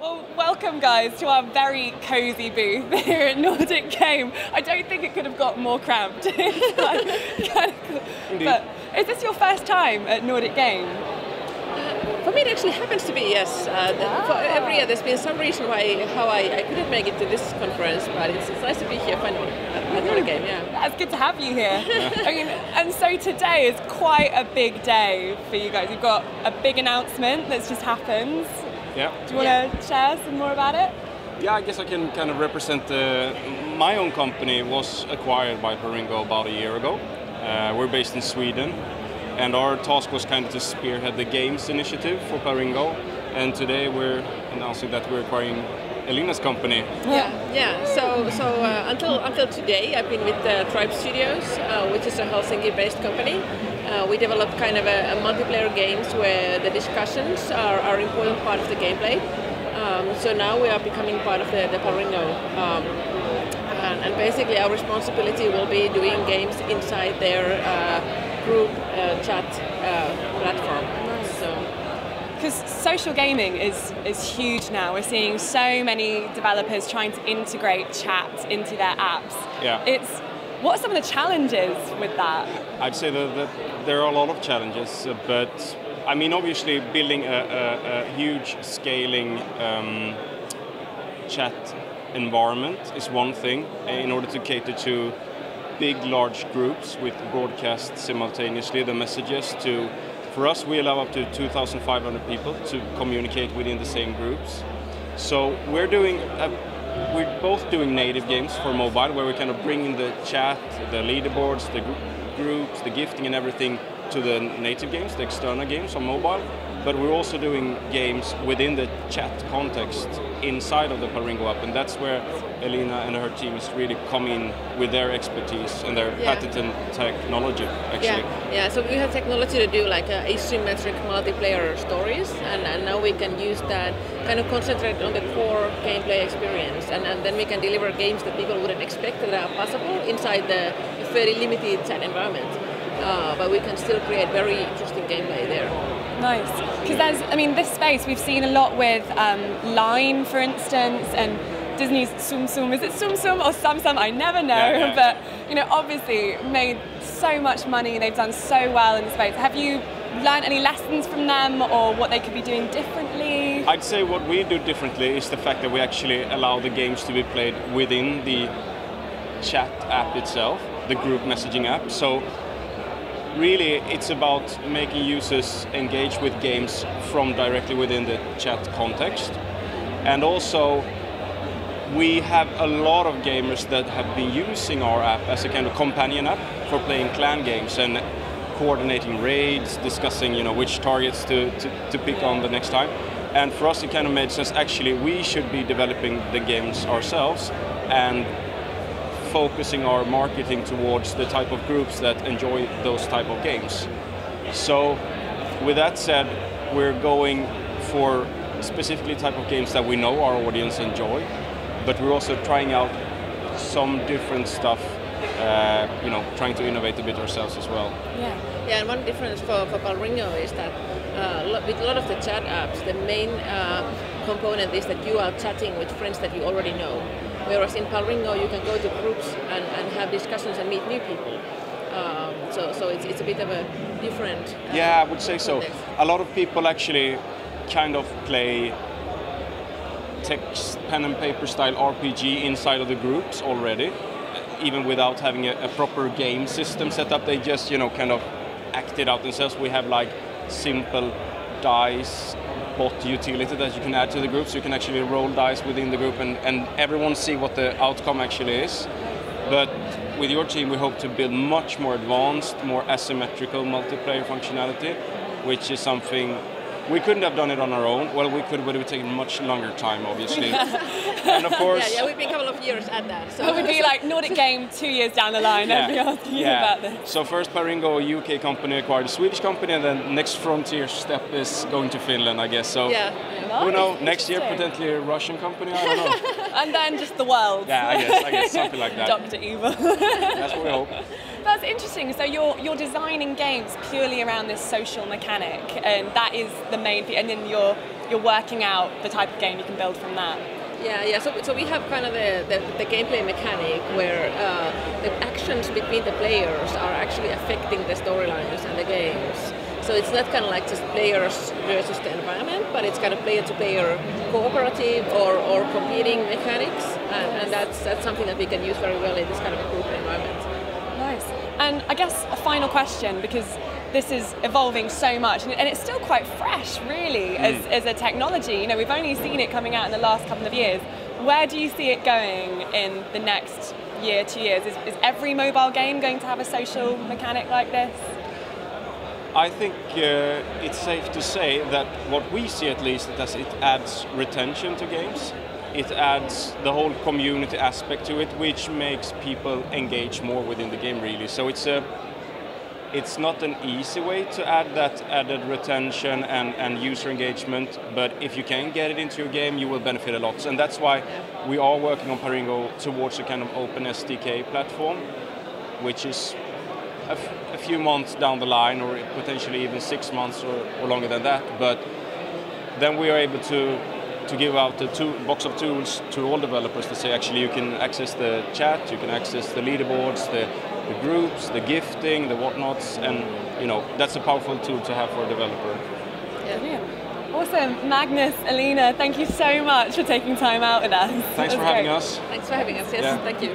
Well, welcome guys to our very cosy booth here at Nordic Game. I don't think it could have got more cramped. It's kind of cool. But is this your first time at Nordic Game? For me, it actually happens to be, yes. For every year, there's been some reason how I couldn't make it to this conference, but it's nice to be here finally at Nordic Game, yeah. That's good to have you here. I mean, and so today is quite a big day for you guys. You've got a big announcement that's just happened. Yeah. Do you want to share some more about it? Yeah, I guess I can kind of represent my own company was acquired by Palringo about a year ago. We're based in Sweden, and our task was kind of to spearhead the games initiative for Palringo. And today we're announcing that we're acquiring Elina's company. Yeah. So until today, I've been with Tribe Studios, which is a Helsinki-based company. We developed kind of a multiplayer games where the discussions are an important part of the gameplay. So now we are becoming part of the Palringo. And basically our responsibility will be doing games inside their group chat platform. Because social gaming is huge now. We're seeing so many developers trying to integrate chat into their apps. Yeah. What are some of the challenges with that? I'd say that there are a lot of challenges, but I mean, obviously building a huge scaling chat environment is one thing in order to cater to big, large groups with broadcast simultaneously the messages to. For us, we allow up to 2,500 people to communicate within the same groups. So we're both doing native games for mobile, where we kind of bring in the chat, the leaderboards, the groups, the gifting and everything to the native games, the external games on mobile. But we're also doing games within the chat context inside of the Palringo app, and that's where Elina and her teams really come in with their expertise and their patented technology, actually. Yeah. So we have technology to do like asymmetric multiplayer stories, and now we can use that, kind of concentrate on the core gameplay experience, and then we can deliver games that people wouldn't expect that are possible inside the very limited chat environment. But we can still create very interesting gameplay there. Nice. Because this space, we've seen a lot with Line, for instance, and Disney's Tsum Tsum. Is it Tsum Tsum or Samsung? I never know. Yeah. But, obviously made so much money. They've done so well in the space. Have you learned any lessons from them or what they could be doing differently? I'd say what we do differently is the fact that we actually allow the games to be played within the chat app itself, the group messaging app. So really, it's about making users engage with games from directly within the chat context. And also, we have a lot of gamers that have been using our app as a kind of companion app for playing clan games and coordinating raids, discussing which targets to pick on the next time. And for us, it kind of made sense. Actually, we should be developing the games ourselves and focusing our marketing towards the type of groups that enjoy those type of games. So with that said, we're going for specifically type of games that we know our audience enjoy, but we're also trying out some different stuff, trying to innovate a bit ourselves as well. Yeah, and one difference for Palringo is that with a lot of the chat apps, the main component is that you are chatting with friends that you already know. Whereas in Palringo, you can go to groups and have discussions and meet new people. So it's a bit of a different yeah, I would say context. so. A lot of people actually kind of play text, pen and paper style RPG inside of the groups already, even without having a proper game system set up. They just, kind of act it out themselves. We have like simple dice bot utility that you can add to the group, so you can actually roll dice within the group and everyone see what the outcome actually is. But with your team, we hope to build much more advanced, more asymmetrical multiplayer functionality, which is something we couldn't have done it on our own. Well, we could, but it would take much longer time, obviously. And of course... Yeah, we've been a couple of years at that. So it would be like Nordic Game 2 years down the line. I'd be asking you about this. So first Palringo, a UK company, acquired a Swedish company, and then next frontier step is going to Finland, I guess. So who knows? Next year, potentially a Russian company, I don't know. And then just the world. Yeah, I guess something like that. Dr. Evil. That's what we hope. That's interesting. So you're designing games purely around this social mechanic, and that is the main thing. And then you're you're working out the type of game you can build from that. Yeah. So we have kind of the gameplay mechanic where the actions between the players are actually affecting the storylines and the games. So it's not kind of like just players versus the environment, but it's kind of player-to-player cooperative or competing mechanics, and that's something that we can use very well in this kind of a group environment. Nice. And I guess a final question, because this is evolving so much, and it's still quite fresh, really, as a technology. You know, we've only seen it coming out in the last couple of years. Where do you see it going in the next year, 2 years? Is every mobile game going to have a social mechanic like this? I think it's safe to say that what we see, at least, is it adds retention to games. It adds the whole community aspect to it, which makes people engage more within the game, really. So it's not an easy way to add that added retention and user engagement, but if you can get it into your game, you will benefit a lot. And that's why we are working on Palringo towards a kind of open SDK platform, which is a few months down the line, or potentially even 6 months or longer than that. But then we are able to give out the box of tools to all developers to say, actually, you can access the chat, you can access the leaderboards, the groups, the gifting, the whatnots, and that's a powerful tool to have for a developer. Yeah. Awesome. Magnus, Elina, thank you so much for taking time out with us. Thanks for having us. Thanks for having us, yes, thank you.